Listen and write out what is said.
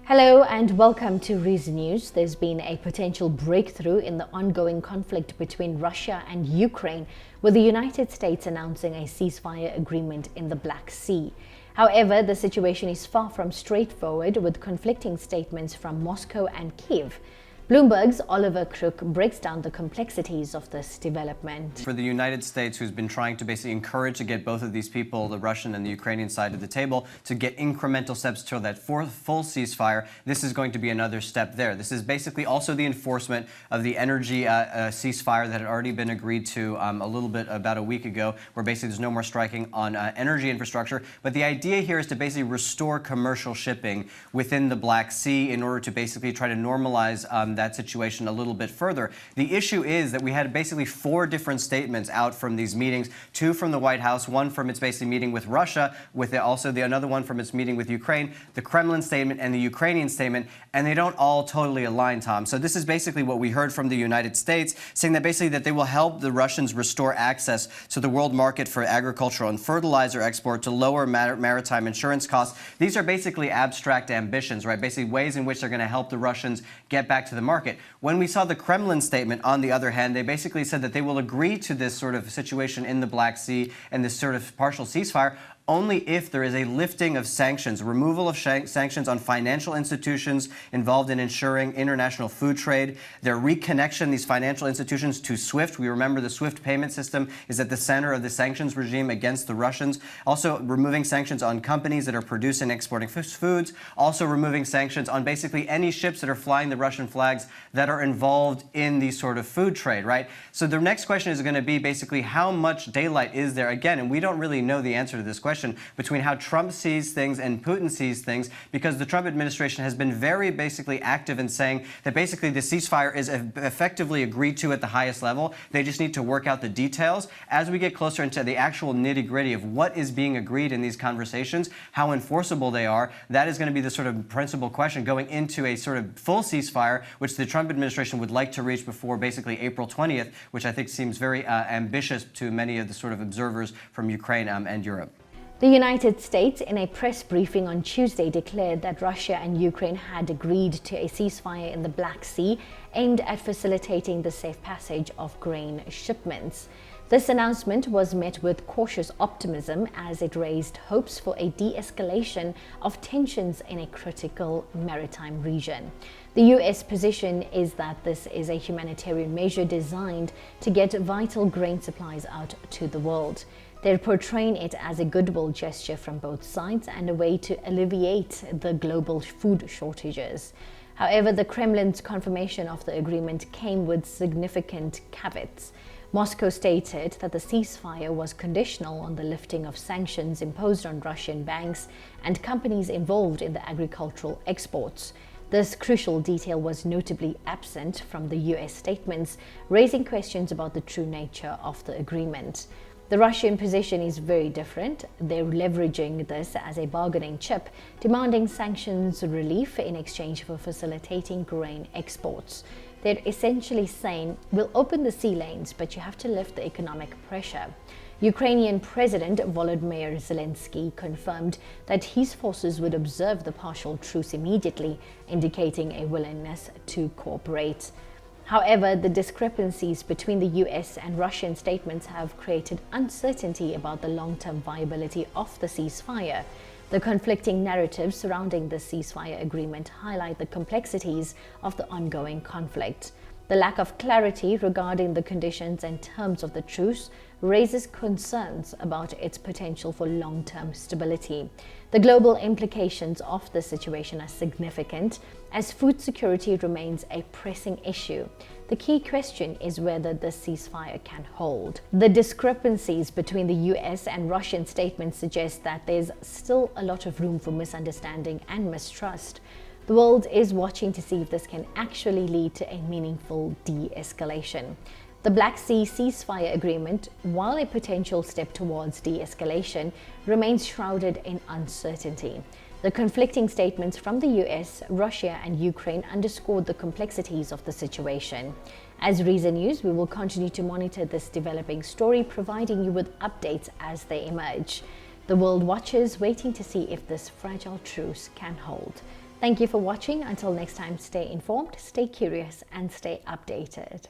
Hello and welcome to Reason News. There's been a potential breakthrough in the ongoing conflict between Russia and Ukraine, with the United States announcing a ceasefire agreement in the Black Sea. However, the situation is far from straightforward, with conflicting statements from Moscow and Kyiv. Bloomberg's Crook breaks down the complexities of this development. For the United States, who's been trying to basically encourage to get both of these people, the Russian and the Ukrainian side of the table, to get incremental steps toward that full ceasefire, this is going to be another step there. This is basically also the enforcement of the energy ceasefire that had already been agreed to about a week ago, where basically there's no more striking on energy infrastructure. But the idea here is to basically restore commercial shipping within the Black Sea in order to basically try to normalize that situation a little bit further. The issue is that we had basically 4 different statements out from these meetings, 2 from the White House, 1 from its basically meeting with Russia, with another one from its meeting with Ukraine, the Kremlin statement and the Ukrainian statement, and they don't all totally align, Tom. So this is basically what we heard from the United States, saying that basically that they will help the Russians restore access to the world market for agricultural and fertilizer export to lower maritime insurance costs. These are basically abstract ambitions, right? Basically ways in which they're going to help the Russians get back to the market. When we saw the Kremlin statement, on the other hand, they basically said that they will agree to this sort of situation in the Black Sea and this sort of partial ceasefire only if there is a lifting of sanctions, removal of sanctions on financial institutions involved in ensuring international food trade, their reconnection, these financial institutions, to SWIFT. We remember the SWIFT payment system is at the center of the sanctions regime against the Russians. Also removing sanctions on companies that are producing and exporting foods. Also removing sanctions on basically any ships that are flying the Russian flags that are involved in the sort of food trade, right? So the next question is going to be basically how much daylight is there again, and we don't really know the answer to this question, between how Trump sees things and Putin sees things, because the Trump administration has been very basically active in saying that basically the ceasefire is effectively agreed to at the highest level. They just need to work out the details. As we get closer into the actual nitty-gritty of what is being agreed in these conversations, how enforceable they are, that is going to be the sort of principal question going into a sort of full ceasefire, which the Trump administration would like to reach before basically April 20th, which I think seems very ambitious to many of the sort of observers from Ukraine and Europe. The United States, in a press briefing on Tuesday, declared that Russia and Ukraine had agreed to a ceasefire in the Black Sea aimed at facilitating the safe passage of grain shipments. This announcement was met with cautious optimism as it raised hopes for a de-escalation of tensions in a critical maritime region. The US position is that this is a humanitarian measure designed to get vital grain supplies out to the world. They're portraying it as a goodwill gesture from both sides and a way to alleviate the global food shortages. However, the Kremlin's confirmation of the agreement came with significant caveats. Moscow stated that the ceasefire was conditional on the lifting of sanctions imposed on Russian banks and companies involved in the agricultural exports. This crucial detail was notably absent from the US statements, raising questions about the true nature of the agreement. The Russian position is very different. They're leveraging this as a bargaining chip, demanding sanctions relief in exchange for facilitating grain exports. They're essentially saying, we'll open the sea lanes, but you have to lift the economic pressure. Ukrainian President Volodymyr Zelensky confirmed that his forces would observe the partial truce immediately, indicating a willingness to cooperate. However, the discrepancies between the US and Russian statements have created uncertainty about the long-term viability of the ceasefire. The conflicting narratives surrounding the ceasefire agreement highlight the complexities of the ongoing conflict. The lack of clarity regarding the conditions and terms of the truce raises concerns about its potential for long-term stability. The global implications of the situation are significant, as food security remains a pressing issue. The key question is whether the ceasefire can hold. The discrepancies between the US and Russian statements suggest that there's still a lot of room for misunderstanding and mistrust. The world is watching to see if this can actually lead to a meaningful de-escalation. The Black Sea ceasefire agreement, while a potential step towards de-escalation, remains shrouded in uncertainty. The conflicting statements from the US, Russia and Ukraine underscored the complexities of the situation. As Reason News, we will continue to monitor this developing story, providing you with updates as they emerge. The world watches, waiting to see if this fragile truce can hold. Thank you for watching. Until next time, stay informed, stay curious, and stay updated.